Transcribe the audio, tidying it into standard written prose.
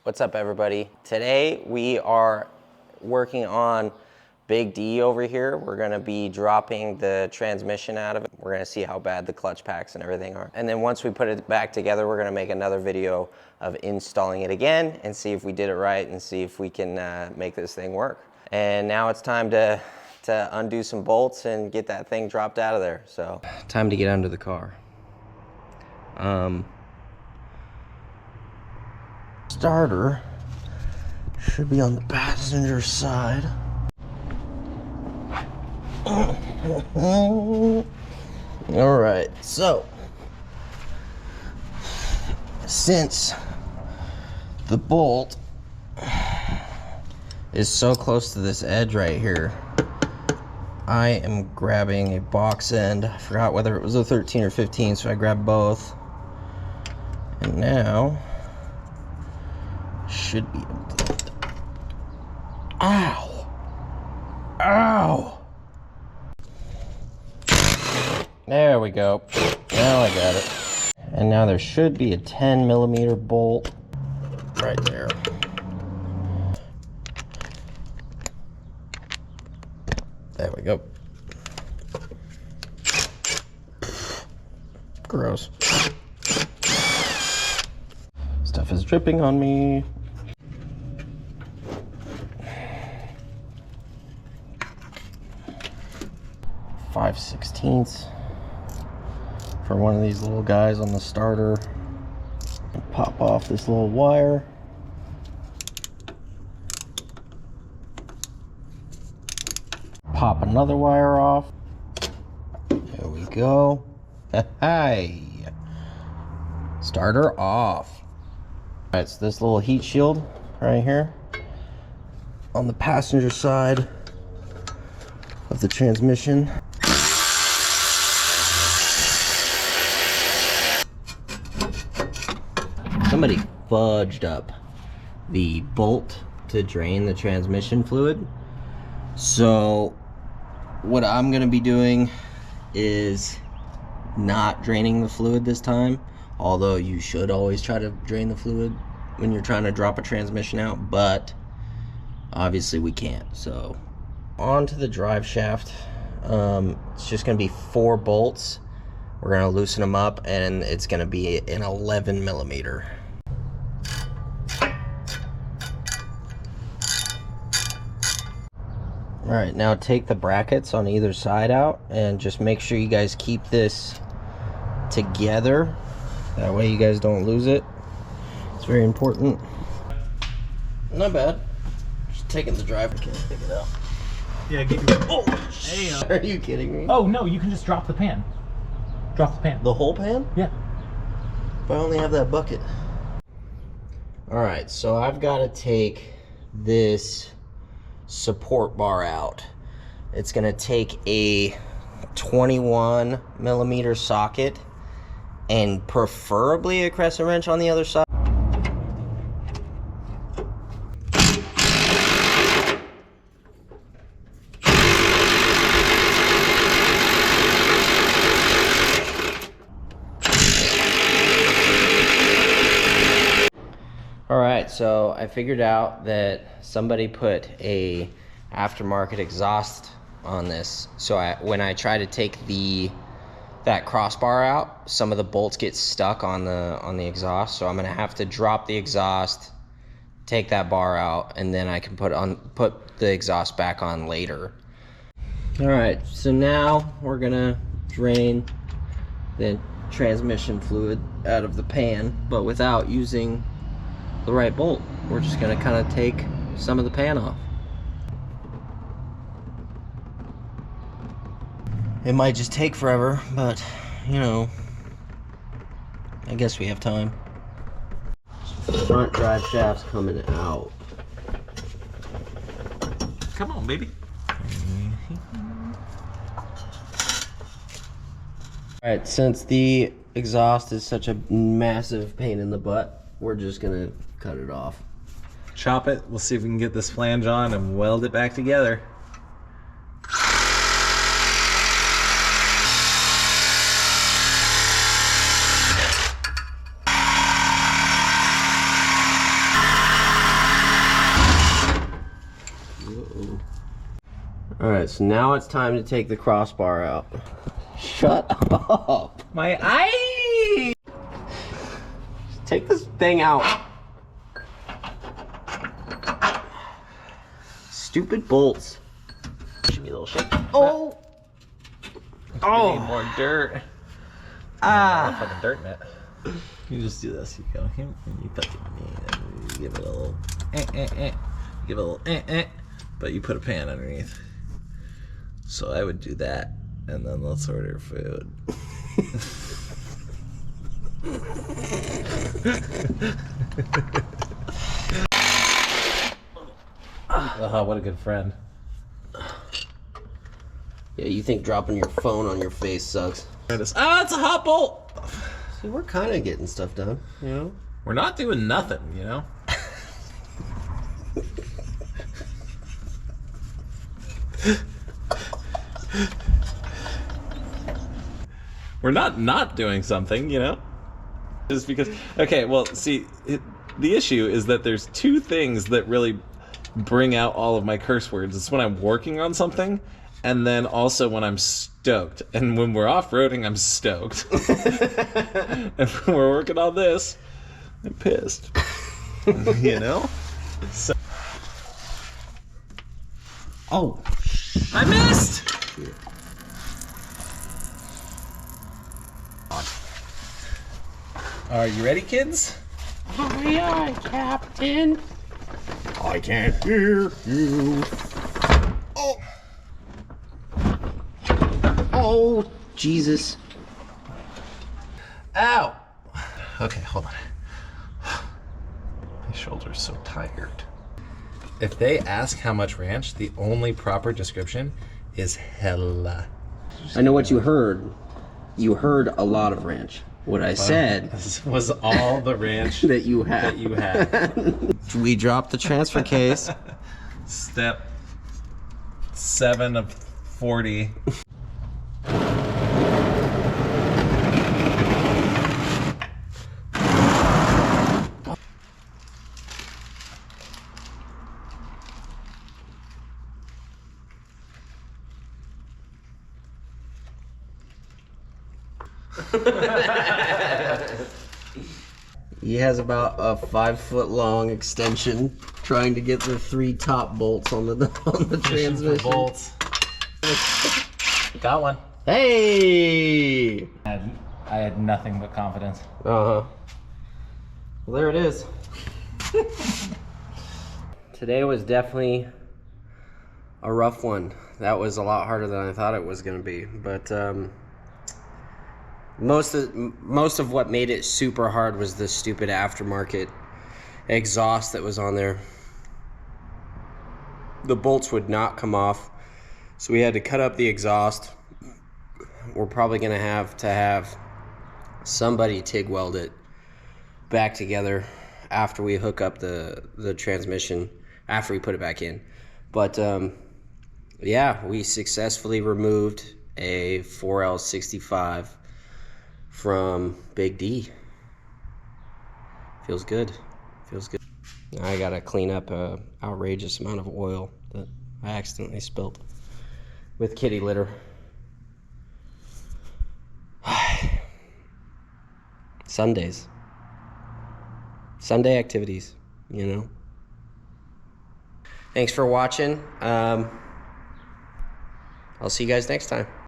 What's up, everybody? Today we are working on Big D over here. We're gonna be dropping the transmission out of it. We're gonna see how bad the clutch packs and everything are. And then once we put it back together, we're gonna make another video of installing it again and see if we did it right and see if we can make this thing work. And now it's time to undo some bolts and get that thing dropped out of there. So time to get under the car. Starter should be on the passenger side. All right, so since the bolt is so close to this edge right here, I am grabbing a box end. I forgot whether it was a 13 or 15, so I grabbed both. And now should be able to. Ow! Ow! There we go. Now I got it. And now there should be a 10mm bolt right there. There we go. Gross. Stuff is dripping on me. .5/16 for one of these little guys on the starter. Pop off this little wire. Pop another wire off. There we go. Hey, starter off. All right, so this little heat shield right here on the passenger side of the transmission. Somebody fudged up the bolt to drain the transmission fluid. So what I'm gonna be doing is not draining the fluid this time, although you should always try to drain the fluid when you're trying to drop a transmission out, but obviously we can't. So onto the drive shaft. It's just gonna be 4 bolts. We're gonna loosen them up and it's gonna be an 11mm. All right, now take the brackets on either side out and just make sure you guys keep this together. That way you guys don't lose it. It's very important. Not bad. Just taking the driver, can't pick it up. Yeah, get your... Oh, hey, Are you kidding me? Oh, no, you can just drop the pan. Drop the pan. The whole pan? Yeah. If I only have that bucket. All right, so I've got to take this support bar out. It's going to take a 21mm socket and preferably a crescent wrench on the other side. Alright, so I figured out that somebody put a aftermarket exhaust on this. So when I try to take that crossbar out, some of the bolts get stuck on the exhaust. So I'm gonna have to drop the exhaust, take that bar out, and then I can put the exhaust back on later. Alright, so now we're gonna drain the transmission fluid out of the pan, but without using the right bolt. We're just gonna kind of take some of the pan off. It might just take forever, but you know, I guess we have time. Front drive shaft's coming out. Come on, baby. Alright, since the exhaust is such a massive pain in the butt, we're just gonna cut it off. Chop it. We'll see if we can get this flange on and weld it back together. All right, so now it's time to take the crossbar out. Shut up. My eye! Take this thing out. Stupid bolts. Should be a little shake. Oh! Oh! Need more dirt. Ah! Fucking dirt in it. You just do this. You go here, and you fucking and you give it a little give it a little but you put a pan underneath. So I would do that, and then let's order food. What a good friend. Yeah, you think dropping your phone on your face sucks. Ah, it's a hot bolt! See, we're kind of getting stuff done, you know? We're not doing nothing, you know? We're not doing something, you know? Just because, okay, well, see, the issue is that there's two things that really bring out all of my curse words. It's when I'm working on something, and then also when I'm stoked. And when we're off-roading, I'm stoked. And when we're working on this, I'm pissed. You know? So. Oh, I missed! Are you ready, kids? aye, aye, Captain. I can't hear you. Oh. Oh, Jesus. Ow! Okay, hold on. My shoulder's so tired. If they ask how much ranch, the only proper description is hella. I know what you heard. You heard a lot of ranch. What I said This was all the ranch that you had. that you had. We dropped the transfer case. Step 7 of 40. He has about a 5-foot long extension trying to get the 3 top bolts on the transmission. Bolts. Got one. Hey! I had nothing but confidence. Uh-huh. Well, there it is. Today was definitely a rough one. That was a lot harder than I thought it was going to be. But most of what made it super hard was the stupid aftermarket exhaust that was on there. The bolts would not come off, so we had to cut up the exhaust. We're probably going to have somebody TIG weld it back together after we hook up the transmission, after we put it back in. But yeah, we successfully removed a 4L65 from Big D. Feels good. Feels good. Now I gotta clean up a outrageous amount of oil that I accidentally spilled with kitty litter. Sundays. Sunday activities, you know. Thanks for watching. I'll see you guys next time.